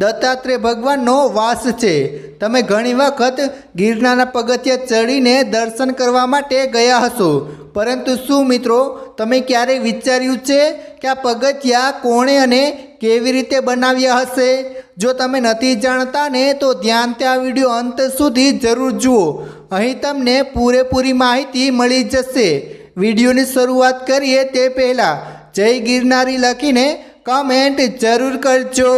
દત્તાત્રેય ભગવાનનો વાસ છે। તમે ઘણી વખત ગિરનારના પગથિયા ચડીને દર્શન કરવા માટે ગયા હશો, પરંતુ શું મિત્રો તમે ક્યારેય વિચાર્યું છે કે આ પગથિયા કોણે અને કેવી રીતે બનાવ્યા હશે? જો તમે નથી જાણતા ને તો ધ્યાનથી આ વિડીયો અંત સુધી જરૂર જુઓ। અહીં તમને પૂરેપૂરી માહિતી મળી જશે। વિડીયોની શરૂઆત કરીએ તે પહેલાં જય ગિરનારી લખીને કમેન્ટ જરૂર કરજો।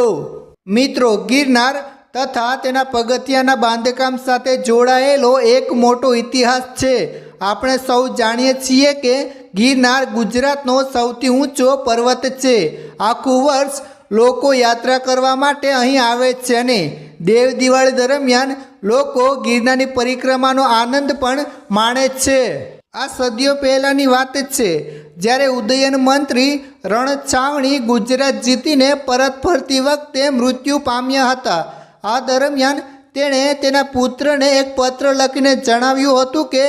મિત્રો, ગિરનાર તથા તેના પગથિયાના બાંધકામ સાથે જોડાયેલો એક મોટો ઇતિહાસ છે। આપણે સૌ જાણીએ છીએ કે ગિરનાર ગુજરાતનો સૌથી ઊંચો પર્વત છે। આખું વર્ષ લોકો યાત્રા કરવા માટે અહીં આવે છે અને દેવ દિવાળી દરમિયાન લોકો ગિરનારની પરિક્રમાનો આનંદ પણ માણે છે। આ સદીઓ પહેલાંની વાત છે, જ્યારે ઉદયન મંત્રી રણછાવણી ગુજરાત જીતીને પરત ફરતી વખતે મૃત્યુ પામ્યા હતા। આ દરમિયાન તેણે તેના પુત્રને એક પત્ર લખીને જણાવ્યું હતું કે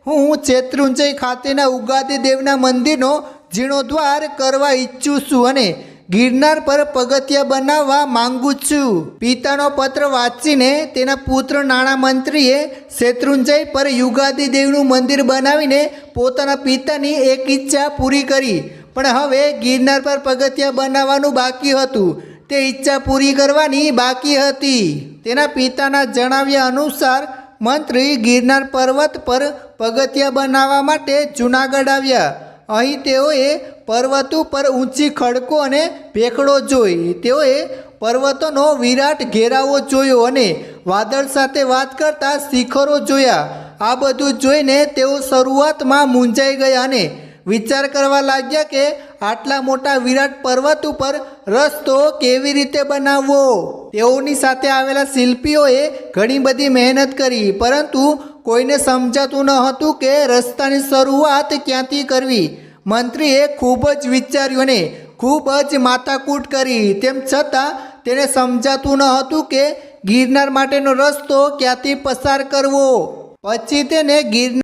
હું શેત્રુંજય ખાતેના ઉગાદી દેવના મંદિરનો જીર્ણોદ્ધાર કરવા ઈચ્છું છું અને ગિરનાર પર પગથિયા બનાવવા માંગુ છું। પિતાનો પત્ર વાંચીને તેના પુત્ર નાણામંત્રીએ શેત્રુંજય પર યુગાદી દેવનું મંદિર બનાવીને પોતાના પિતાની એક ઈચ્છા પૂરી કરી। પણ હવે ગિરનાર પર પગથિયા બનાવવાનું બાકી હતું। તે ઈચ્છા પૂરી કરવાની બાકી હતી। તેના પિતાના જણાવ્યા અનુસાર મંત્રી ગિરનાર પર્વત પર પગથિયા બનાવવા માટે જૂનાગઢ આવ્યા। અહીં તેઓએ પર્વત ઉપર ઊંચી ખડકો અને ભેખડો જોઈ। તેઓએ પર્વતોનો વિરાટ ઘેરાવો જોયો અને વાદળ સાથે વાત કરતા શિખરો જોયા। આ બધું જોઈને તેઓ શરૂઆતમાં મૂંઝાઈ ગયા અને વિચાર કરવા લાગ્યા કે આટલા મોટા વિરાટ પર્વત ઉપર રસ્તો કેવી રીતે બનાવવો। તેઓની સાથે આવેલા શિલ્પીઓએ ઘણી બધી મહેનત કરી, પરંતુ કોઈને સમજાતું ન હતું કે રસ્તાની શરૂઆત ક્યાંથી કરવી। મંત્રીએ ખૂબ જ વિચાર્યું અને ખૂબ જ માથાકૂટ કરી, તેમ છતાં તેને સમજાતું ન હતું કે ગિરનાર માટેનો રસ્તો ક્યાંથી પસાર કરવો। પછી તેને ગિરનાર